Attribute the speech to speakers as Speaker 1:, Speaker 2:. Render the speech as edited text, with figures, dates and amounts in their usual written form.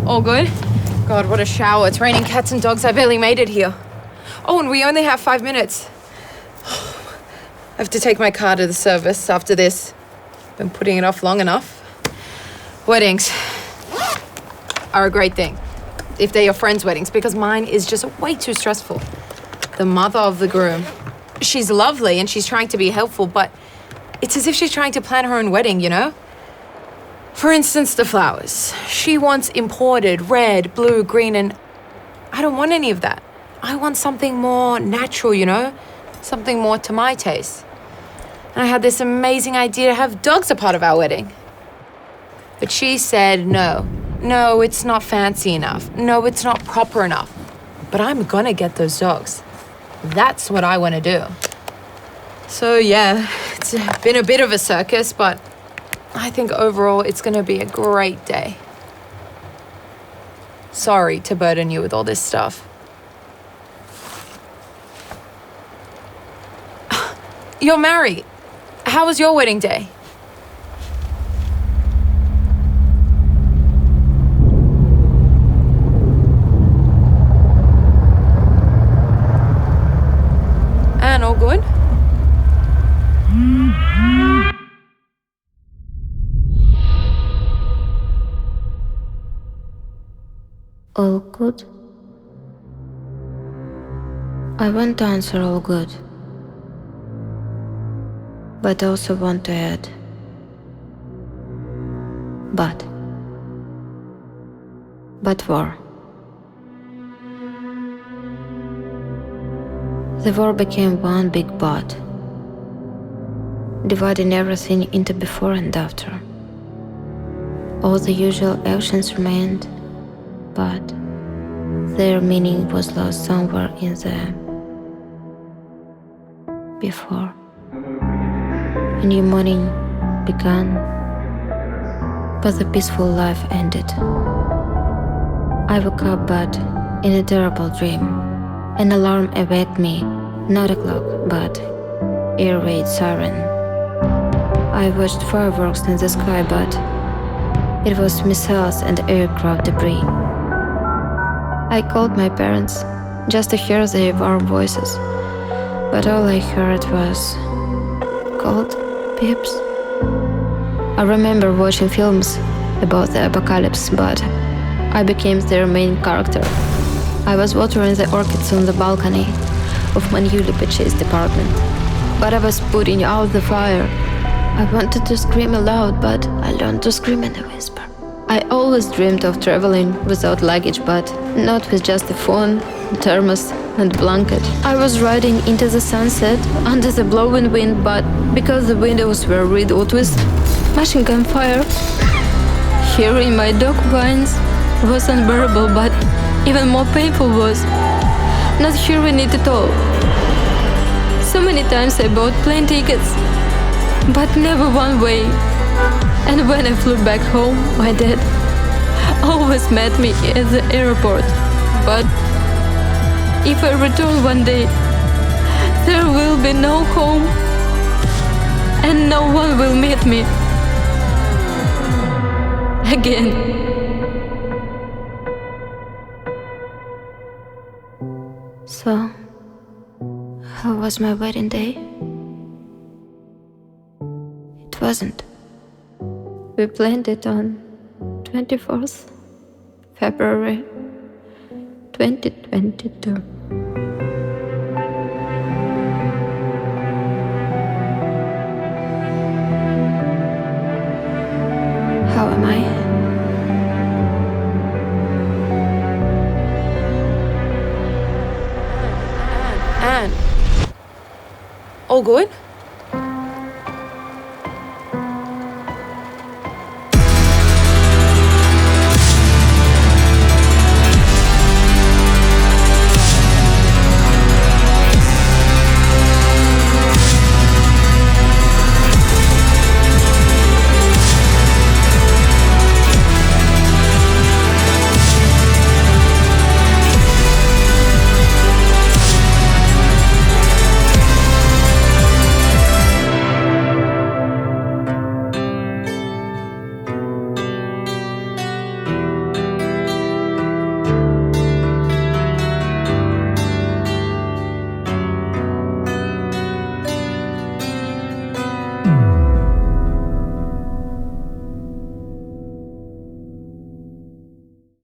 Speaker 1: All good? God, what a shower. It's raining cats and dogs. I barely made it here. Oh, and we only have 5 minutes. I have to take my car to the service after this. Been putting it off long enough. Weddings are a great thing, if they're your friends' weddings, because mine is just way too stressful. The mother of the groom, she's lovely and she's trying to be helpful, but it's as if she's trying to plan her own wedding, you know? For instance, the flowers. She wants imported, red, blue, green, and I don't want any of that. I want something more natural, you know? Something more to my taste. And I had this amazing idea to have dogs a part of our wedding. But she said, no, it's not fancy enough. No, it's not proper enough. But I'm gonna get those dogs. That's what I wanna do. So yeah, it's been a bit of a circus, but I think overall it's gonna be a great day. Sorry to burden you with all this stuff. You're married. How was your wedding day? Anne, all good?
Speaker 2: All good? I want to answer all good, but I also want to add but war. The war became one big but, dividing everything into before and after. All the usual actions remained, but their meaning was lost somewhere in the before. A new morning began, but the peaceful life ended. I woke up but in a terrible dream. An alarm awakened me, not a clock, but air raid siren. I watched fireworks in the sky, but it was missiles and aircraft debris. I called my parents just to hear their warm voices, but all I heard was cold beeps. I remember watching films about the apocalypse, but I became their main character. I was watering the orchids on the balcony of my newly purchased apartment, but I was putting out the fire. I wanted to scream aloud, but I learned to scream in a whisper. I always dreamed of traveling without luggage, but not with just a phone, thermos, and blanket. I was riding into the sunset under the blowing wind, but because the windows were riddled with machine gun fire, hearing my dog whines was unbearable, but even more painful was not hearing it at all. So many times I bought plane tickets, but never one way. And when I flew back home, my dad always met me at the airport. But if I return one day, there will be no home, and no one will meet me again. So, how was my wedding day? It wasn't. We planned it on 24th February 2022. How am I?
Speaker 1: Anne. All good?